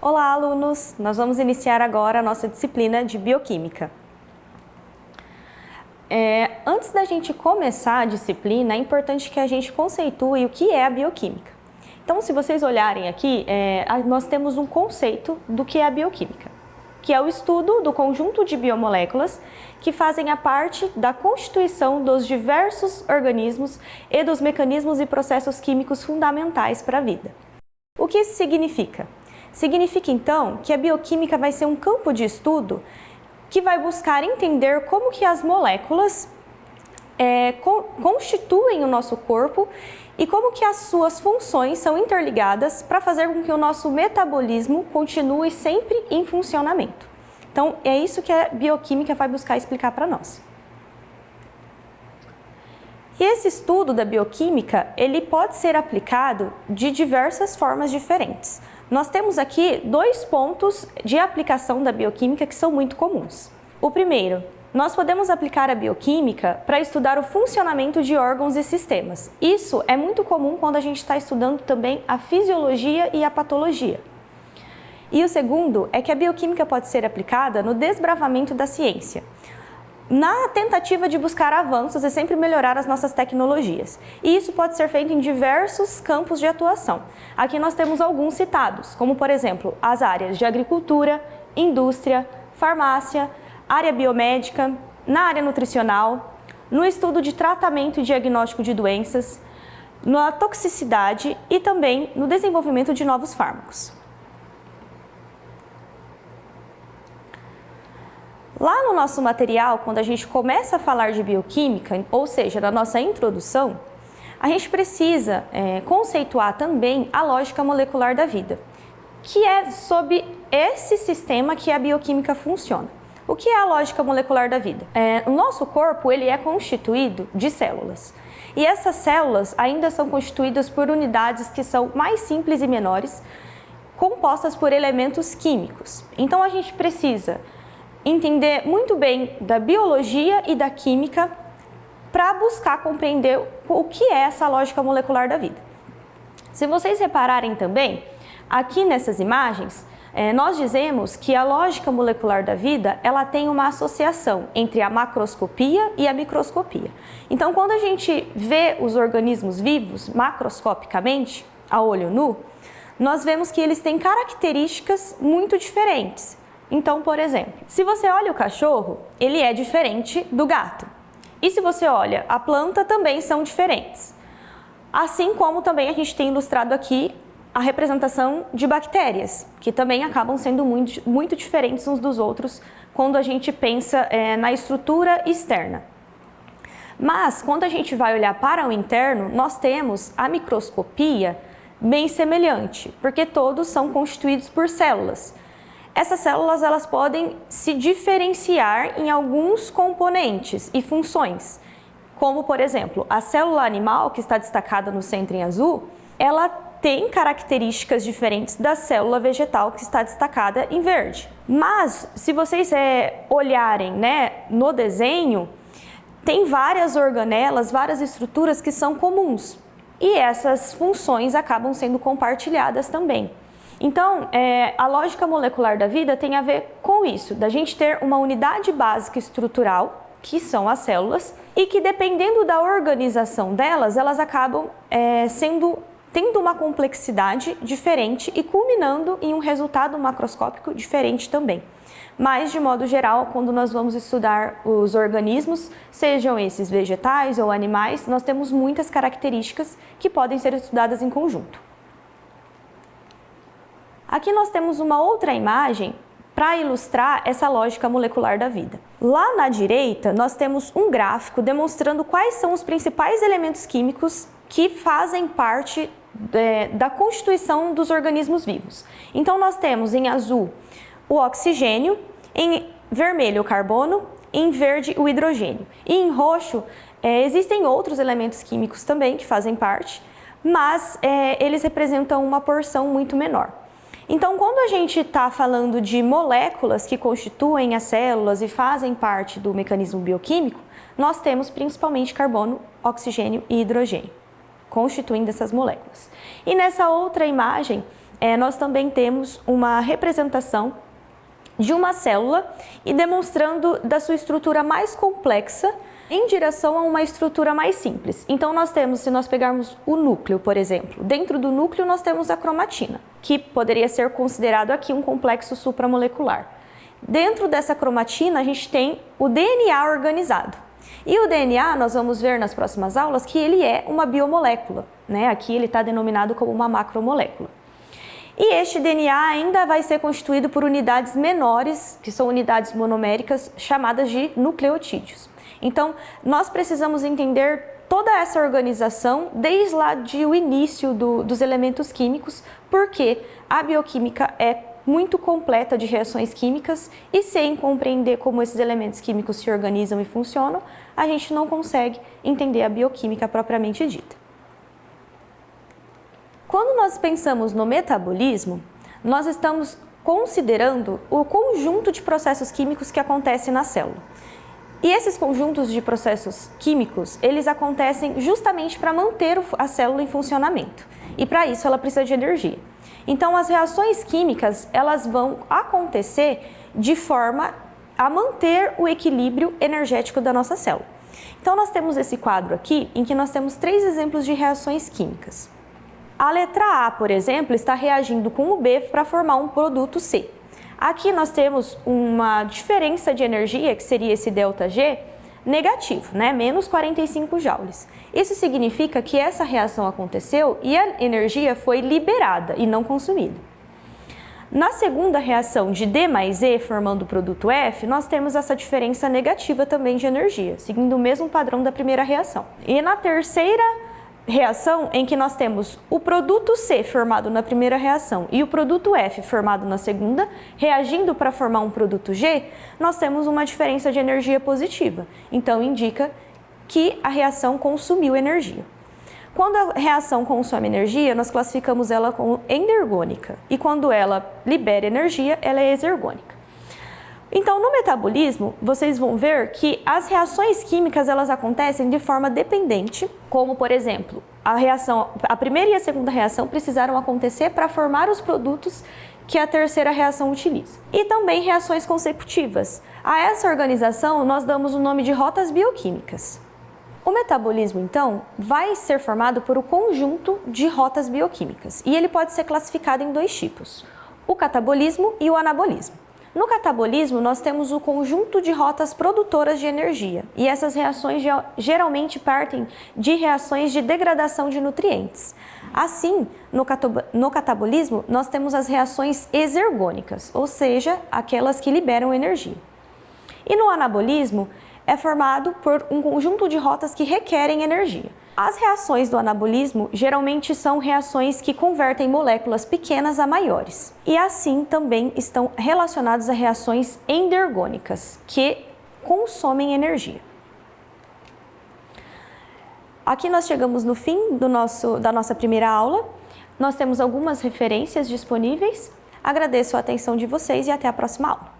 Olá, alunos! Nós vamos iniciar agora a nossa disciplina de Bioquímica. Antes da gente começar a disciplina, é importante que a gente conceitue o que é a bioquímica. Então, se vocês olharem aqui, nós temos um conceito do que é a bioquímica, que é o estudo do conjunto de biomoléculas que fazem a parte da constituição dos diversos organismos e dos mecanismos e processos químicos fundamentais para a vida. O que isso significa? Significa, então, que a bioquímica vai ser um campo de estudo que vai buscar entender como que as moléculas constituem o nosso corpo e como que as suas funções são interligadas para fazer com que o nosso metabolismo continue sempre em funcionamento. Então, é isso que a bioquímica vai buscar explicar para nós. E esse estudo da bioquímica, ele pode ser aplicado de diversas formas diferentes. Nós temos aqui dois pontos de aplicação da bioquímica que são muito comuns. O primeiro, nós podemos aplicar a bioquímica para estudar o funcionamento de órgãos e sistemas. Isso é muito comum quando a gente está estudando também a fisiologia e a patologia. E o segundo é que a bioquímica pode ser aplicada no desbravamento da ciência, na tentativa de buscar avanços e sempre melhorar as nossas tecnologias. E isso pode ser feito em diversos campos de atuação. Aqui nós temos alguns citados, como por exemplo, as áreas de agricultura, indústria, farmácia, área biomédica, na área nutricional, no estudo de tratamento e diagnóstico de doenças, na toxicidade e também no desenvolvimento de novos fármacos. Lá no nosso material, quando a gente começa a falar de bioquímica, ou seja, na nossa introdução, a gente precisa conceituar também a lógica molecular da vida, que é sob esse sistema que a bioquímica funciona. O que é a lógica molecular da vida? O nosso corpo ele é constituído de células, e essas células ainda são constituídas por unidades que são mais simples e menores, compostas por elementos químicos. Então a gente precisa entender muito bem da biologia e da química para buscar compreender o que é essa lógica molecular da vida. Se vocês repararem também, aqui nessas imagens, nós dizemos que a lógica molecular da vida, ela tem uma associação entre a macroscopia e a microscopia. Então, quando a gente vê os organismos vivos macroscopicamente, a olho nu, nós vemos que eles têm características muito diferentes. Então, por exemplo, se você olha o cachorro, ele é diferente do gato. E se você olha a planta, também são diferentes. Assim como também a gente tem ilustrado aqui a representação de bactérias, que também acabam sendo muito diferentes uns dos outros quando a gente pensa na estrutura externa. Mas, quando a gente vai olhar para o interno, nós temos a microscopia bem semelhante, porque todos são constituídos por células. Essas células elas podem se diferenciar em alguns componentes e funções, como por exemplo, a célula animal que está destacada no centro em azul, ela tem características diferentes da célula vegetal que está destacada em verde. Mas se vocês olharem no desenho, tem várias organelas, várias estruturas que são comuns e essas funções acabam sendo compartilhadas também. Então, a lógica molecular da vida tem a ver com isso, da gente ter uma unidade básica estrutural, que são as células, e que dependendo da organização delas, elas acabam tendo uma complexidade diferente e culminando em um resultado macroscópico diferente também. Mas, de modo geral, quando nós vamos estudar os organismos, sejam esses vegetais ou animais, nós temos muitas características que podem ser estudadas em conjunto. Aqui nós temos uma outra imagem para ilustrar essa lógica molecular da vida. Lá na direita, nós temos um gráfico demonstrando quais são os principais elementos químicos que fazem parte da constituição dos organismos vivos. Então, nós temos em azul o oxigênio, em vermelho o carbono, em verde o hidrogênio. E em roxo, existem outros elementos químicos também que fazem parte, mas eles representam uma porção muito menor. Então, quando a gente está falando de moléculas que constituem as células e fazem parte do mecanismo bioquímico, nós temos principalmente carbono, oxigênio e hidrogênio, constituindo essas moléculas. E nessa outra imagem, nós também temos uma representação de uma célula e demonstrando da sua estrutura mais complexa em direção a uma estrutura mais simples. Então nós temos, se nós pegarmos o núcleo, por exemplo, dentro do núcleo nós temos a cromatina, que poderia ser considerado aqui um complexo supramolecular. Dentro dessa cromatina a gente tem o DNA organizado. E o DNA, nós vamos ver nas próximas aulas que ele é uma biomolécula, né? Aqui ele está denominado como uma macromolécula. E este DNA ainda vai ser constituído por unidades menores, que são unidades monoméricas, chamadas de nucleotídeos. Então, nós precisamos entender toda essa organização desde lá o início dos elementos químicos, porque a bioquímica é muito completa de reações químicas e sem compreender como esses elementos químicos se organizam e funcionam, a gente não consegue entender a bioquímica propriamente dita. Quando nós pensamos no metabolismo, nós estamos considerando o conjunto de processos químicos que acontecem na célula. E esses conjuntos de processos químicos, eles acontecem justamente para manter a célula em funcionamento. E para isso ela precisa de energia. Então as reações químicas, elas vão acontecer de forma a manter o equilíbrio energético da nossa célula. Então nós temos esse quadro aqui, em que nós temos 3 exemplos de reações químicas. A letra A, por exemplo, está reagindo com o B para formar um produto C. Aqui nós temos uma diferença de energia, que seria esse ΔG, negativo, né? Menos 45 joules. Isso significa que essa reação aconteceu e a energia foi liberada e não consumida. Na segunda reação de D mais E, formando o produto F, nós temos essa diferença negativa também de energia, seguindo o mesmo padrão da primeira reação. E na terceira reação, em que nós temos o produto C formado na primeira reação e o produto F formado na segunda, reagindo para formar um produto G, nós temos uma diferença de energia positiva. Então, indica que a reação consumiu energia. Quando a reação consome energia, nós classificamos ela como endergônica. E quando ela libera energia, ela é exergônica. Então, no metabolismo, vocês vão ver que as reações químicas elas acontecem de forma dependente, como, por exemplo, a primeira e a segunda reação precisaram acontecer para formar os produtos que a terceira reação utiliza. E também reações consecutivas. A essa organização, nós damos o nome de rotas bioquímicas. O metabolismo, então, vai ser formado por um conjunto de rotas bioquímicas, e ele pode ser classificado em 2 tipos, o catabolismo e o anabolismo. No catabolismo, nós temos o conjunto de rotas produtoras de energia, e essas reações geralmente partem de reações de degradação de nutrientes. Assim, no catabolismo, nós temos as reações exergônicas, ou seja, aquelas que liberam energia. E no anabolismo, é formado por um conjunto de rotas que requerem energia. As reações do anabolismo geralmente são reações que convertem moléculas pequenas a maiores. E assim também estão relacionados a reações endergônicas, que consomem energia. Aqui nós chegamos no fim da nossa primeira aula. Nós temos algumas referências disponíveis. Agradeço a atenção de vocês e até a próxima aula.